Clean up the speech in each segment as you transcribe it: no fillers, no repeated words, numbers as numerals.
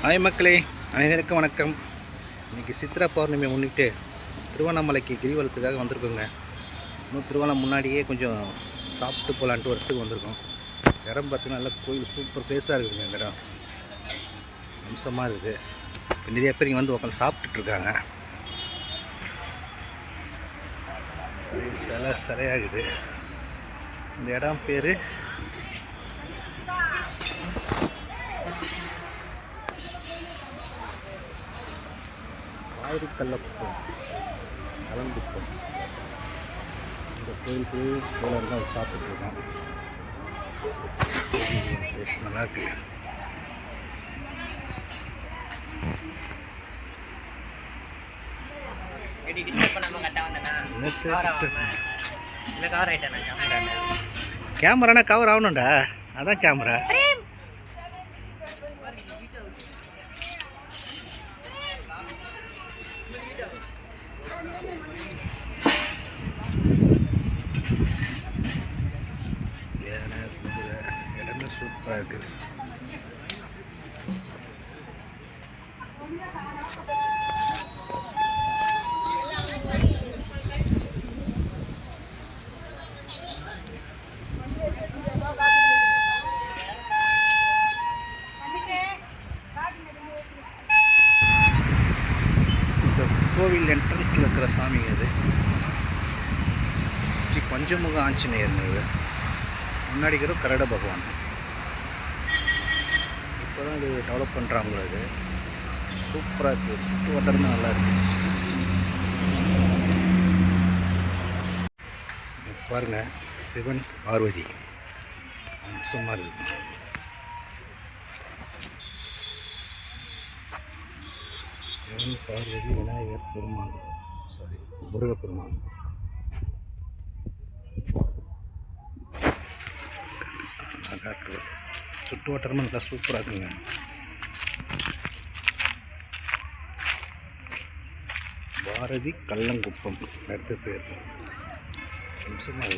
Hi மக்களே, அனைவருக்கும் வணக்கம். இன்றைக்கி சித்ரா பௌர்ணமியை முன்னிட்டு திருவண்ணாமலைக்கு கிரிவலத்துக்காக வந்திருக்கோங்க. இன்னும் திருவண்ணாமலை முன்னாடியே கொஞ்சம் சாப்பிட்டு போகலான்ட்டு ஒரு இடத்துக்கு வந்திருக்கோம். இடம் பார்த்தீங்கன்னா நல்லா கோயில் சூப்பர் பிளேஸாக இருக்குதுங்க. இந்த இடம் அம்சமாக இருக்குது. இப்போ நிறைய பேர் இங்கே வந்து உட்காந்து சாப்பிட்டுட்ருக்காங்க. சிலையாகுது. இந்த இடம் பேர் கல்லக்குப்பம், கலங்குப்பம். இந்த கோயிலுக்கு கோயிலாக தான் சாப்பிட்டுருக்கோம். நல்லா இருக்கு. கேமரானா கவர் ஆகணும்டா, அதான் கேமரா. இடமே சூப்பராக இருக்குது. இந்த கோவில் என்ட்ரன்ஸில் இருக்கிற சாமிங்க அது ஸ்ரீ பஞ்சமுக ஆஞ்சநேயர். முன்னாடி இருக்கிற கரட பகவான். இப்போ தான் இது டெவலப் பண்ணுறாங்களோ. இது சூப்பராக இருக்குது. சுற்று வட்டாரமே நல்லா இருக்குது. பாருங்கள், சிவன் பார்வதி அம்சமாக இருக்குது. சிவன் பார்வதி விநாயகர் பெருமாள், முருகப்பெருமாள். சுற்று வட்டாரமாக நல்லா சூப்பராக இருக்குங்க. பாரதி கல்லங்குப்பம் அடுத்த பேர். அம்சமாக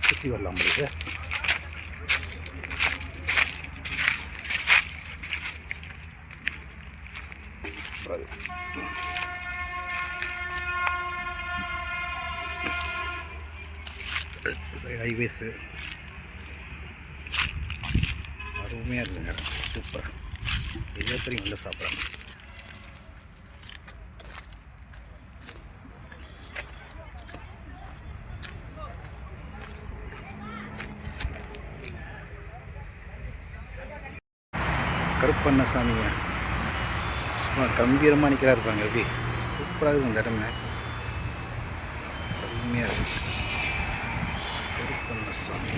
சுற்றி வரலாம் உங்களுக்கு. ஹைவேஸு அருமையாக இருக்குங்க. சூப்பராக இதே பேர் நல்லா சாப்பிட்றாங்க. கருப்பண்ண சாமிங்க சும்மா கம்பீரமாக நிற்கிறா இருப்பாங்க. எப்படி சூப்பராக இருக்குது இந்த இடமே. அருமையாக இருக்குது. கருப்பண்ண சாமி.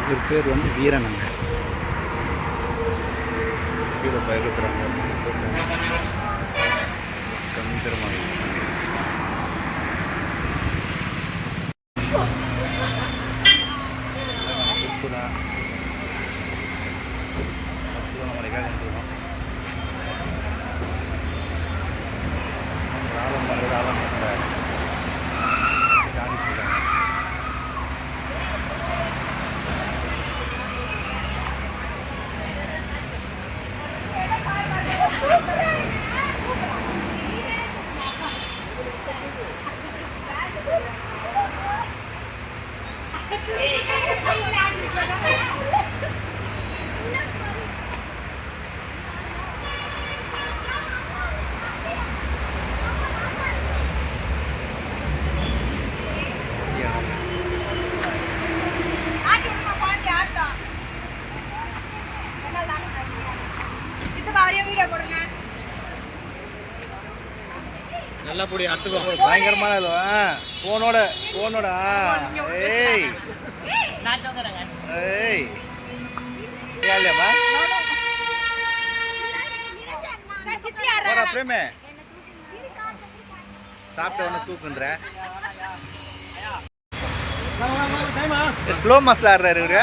இவர் பேர் வந்து வீரனுங்க. கீழே பயப்படுறாங்க. கம்பீரமாக சூப்பராக திருவண்ணாமலைக்காக வந்துருக்கோம். ஆலமரத்தில் காமிட்டுருக்காங்க. நல்லா பொடி அத்துக்கோ. பயங்கரமான போனோட ஏய் ஏய் இல்லையாப்பா பிரேமே சாப்பிட்ட ஒன்று தூக்குன்ற ஸ்லோ மஸ்ல ஆடுறாரு இவரு.